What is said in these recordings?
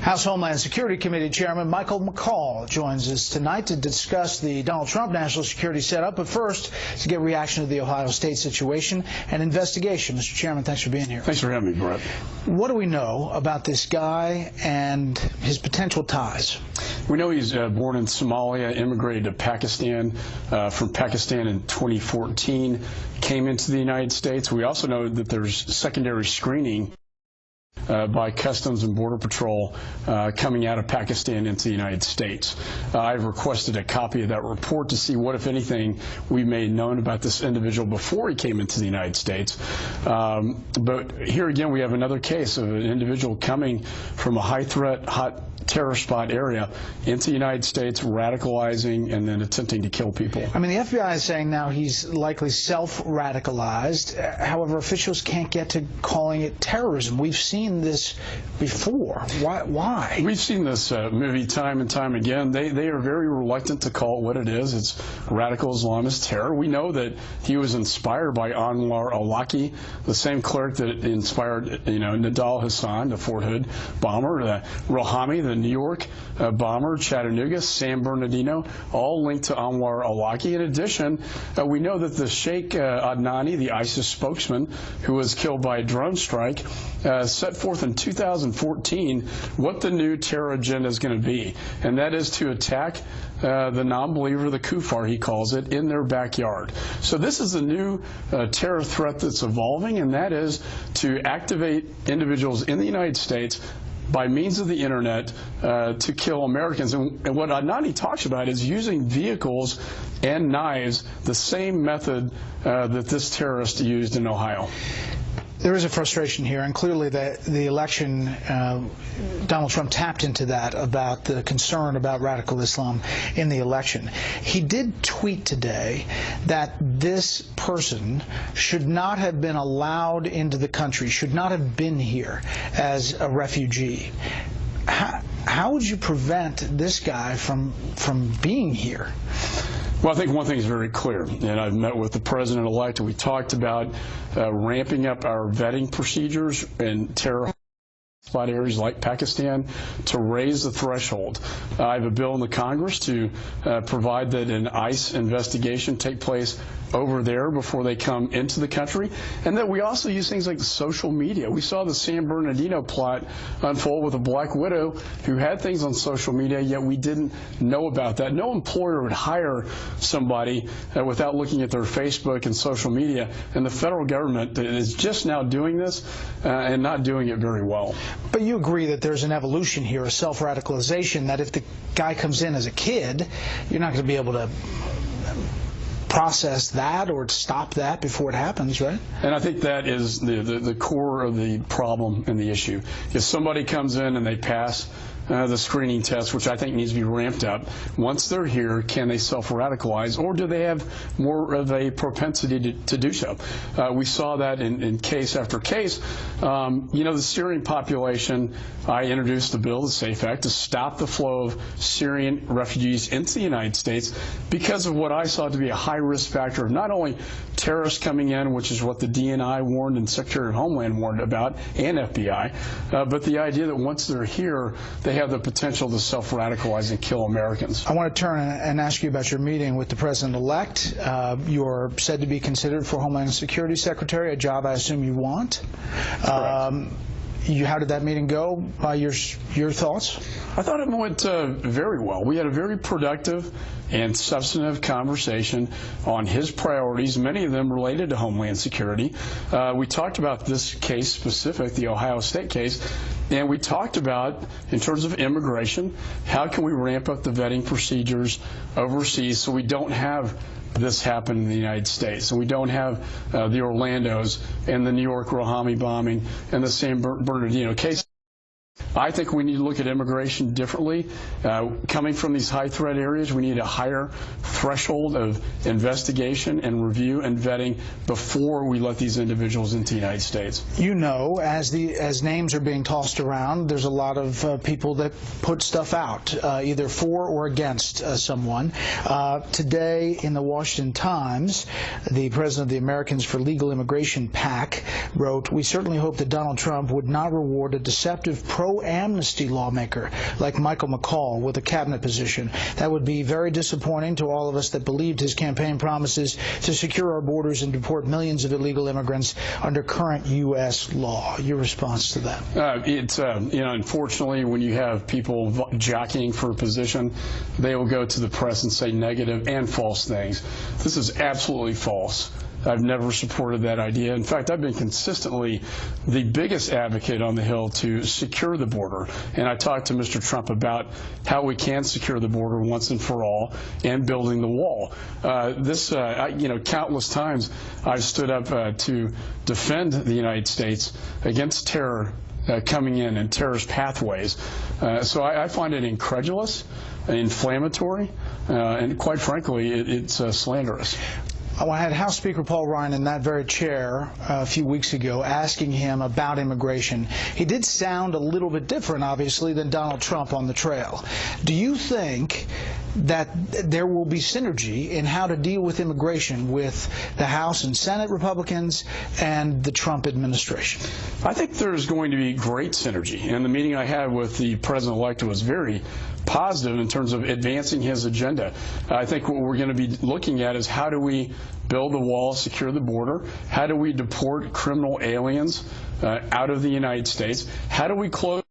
House Homeland Security Committee Chairman Michael McCaul joins us tonight to discuss the Donald Trump national security setup, but first to get reaction to the Ohio State situation and investigation. Mr. Chairman, thanks for being here. Thanks for having me, Brett. What do we know about this guy and his potential ties? We know he's born in Somalia, immigrated to Pakistan from Pakistan in 2014, came into the United States. We also know that there's secondary screening by Customs and Border Patrol coming out of Pakistan into the United States. I've requested a copy of that report to see what, if anything, we may have known about this individual before he came into the United States. But here again, we have another case of an individual coming from a high-threat, hot terror spot area into the United States, radicalizing and then attempting to kill people. I mean, the FBI is saying now he's likely self-radicalized. However, officials can't get to calling it terrorism. We've seen this before. Why? We've seen this movie time and time again. They are very reluctant to call it what it is. It's radical Islamist terror. We know that he was inspired by Anwar al-Awlaki, the same cleric that inspired, Nidal Hassan, the Fort Hood bomber, the Rouhani, the New York bomber, Chattanooga, San Bernardino, all linked to Anwar al-Awlaki. In addition, we know that the Sheikh Adnani, the ISIS spokesman, who was killed by a drone strike, set forth in 2014 what the new terror agenda is going to be, and that is to attack the non-believer, the kuffar, he calls it, in their backyard. So this is a new terror threat that's evolving, and that is to activate individuals in the United States by means of the internet to kill Americans. And what Adnani talks about is using vehicles and knives, the same method that this terrorist used in Ohio. There is a frustration here, and clearly the election, Donald Trump tapped into that, about the concern about radical Islam in the election. He did tweet today that this person should not have been allowed into the country, should not have been here as a refugee. How would you prevent this guy from being here? Well, I think one thing is very clear, and I've met with the president-elect, and we talked about ramping up our vetting procedures in terror spot areas like Pakistan to raise the threshold. I have a bill in the Congress to provide that an ICE investigation take place over there before they come into the country, and that we also use things like social media. We saw the San Bernardino plot unfold with a black widow who had things on social media, yet we didn't know about that. No employer would hire somebody without looking at their Facebook and social media, and the federal government is just now doing this and not doing it very well. But you agree that there's an evolution here, a self-radicalization, that if the guy comes in as a kid, you're not going to be able to process that or stop that before it happens, right? And I think that is the core of the problem and the issue. If somebody comes in and they pass the screening test, which I think needs to be ramped up, once they're here, can they self-radicalize, or do they have more of a propensity to do so? We saw that in case after case. The Syrian population, I introduced the bill, the SAFE Act, to stop the flow of Syrian refugees into the United States because of what I saw to be a high-risk factor of not only terrorists coming in, which is what the DNI warned and Secretary of Homeland warned about, and FBI, but the idea that once they're here, they have the potential to self-radicalize and kill Americans. I want to turn and ask you about your meeting with the President-elect. You're said to be considered for Homeland Security Secretary, a job I assume you want. How did that meeting go? Your thoughts? I thought it went very well. We had a very productive and substantive conversation on his priorities, many of them related to Homeland Security. We talked about this case specific, the Ohio State case, and we talked about, in terms of immigration, how can we ramp up the vetting procedures overseas so we don't have this happen in the United States, and we don't have the Orlandos and the New York Rouhani bombing and the San Bernardino case. I think we need to look at immigration differently. Coming from these high-threat areas, we need a higher threshold of investigation and review and vetting before we let these individuals into the United States. You know, as names are being tossed around, there's a lot of people that put stuff out, either for or against someone. Today, in the Washington Times, the president of the Americans for Legal Immigration, PAC, wrote, "We certainly hope that Donald Trump would not reward a deceptive pro-amnesty lawmaker like Michael McCaul with a cabinet position. That would be very disappointing to all of us that believed his campaign promises to secure our borders and deport millions of illegal immigrants under current U.S. law. Your response to that? Unfortunately, when you have people jockeying for a position, they will go to the press and say negative and false things. This is absolutely false. I've never supported that idea. In fact, I've been consistently the biggest advocate on the Hill to secure the border. And I talked to Mr. Trump about how we can secure the border once and for all and building the wall. Countless times I've stood up to defend the United States against terror coming in and terrorist pathways. So I find it incredulous, inflammatory, and quite frankly, it's slanderous. I had House Speaker Paul Ryan in that very chair a few weeks ago asking him about immigration. He did sound a little bit different, obviously, than Donald Trump on the trail. Do you think that there will be synergy in how to deal with immigration with the House and Senate Republicans and the Trump administration? I think there's going to be great synergy, and the meeting I had with the president-elect was very positive in terms of advancing his agenda. I think what we're going to be looking at is how do we build the wall, secure the border? How do we deport criminal aliens out of the United States? How do we close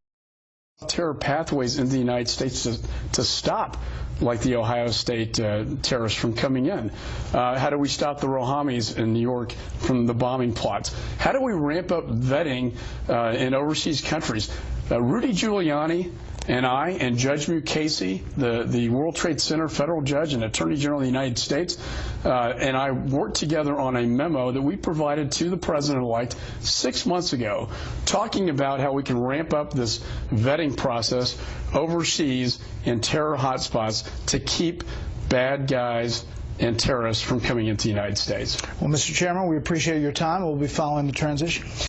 terror pathways into the United States to stop, like the Ohio State terrorists from coming in? How do we stop the Rohamis in New York from the bombing plots? How do we ramp up vetting in overseas countries? Rudy Giuliani and I and Judge Mukasey, the World Trade Center federal judge and Attorney General of the United States, and I worked together on a memo that we provided to the president-elect 6 months ago, talking about how we can ramp up this vetting process overseas in terror hotspots to keep bad guys and terrorists from coming into the United States. Well, Mr. Chairman, we appreciate your time. We'll be following the transition.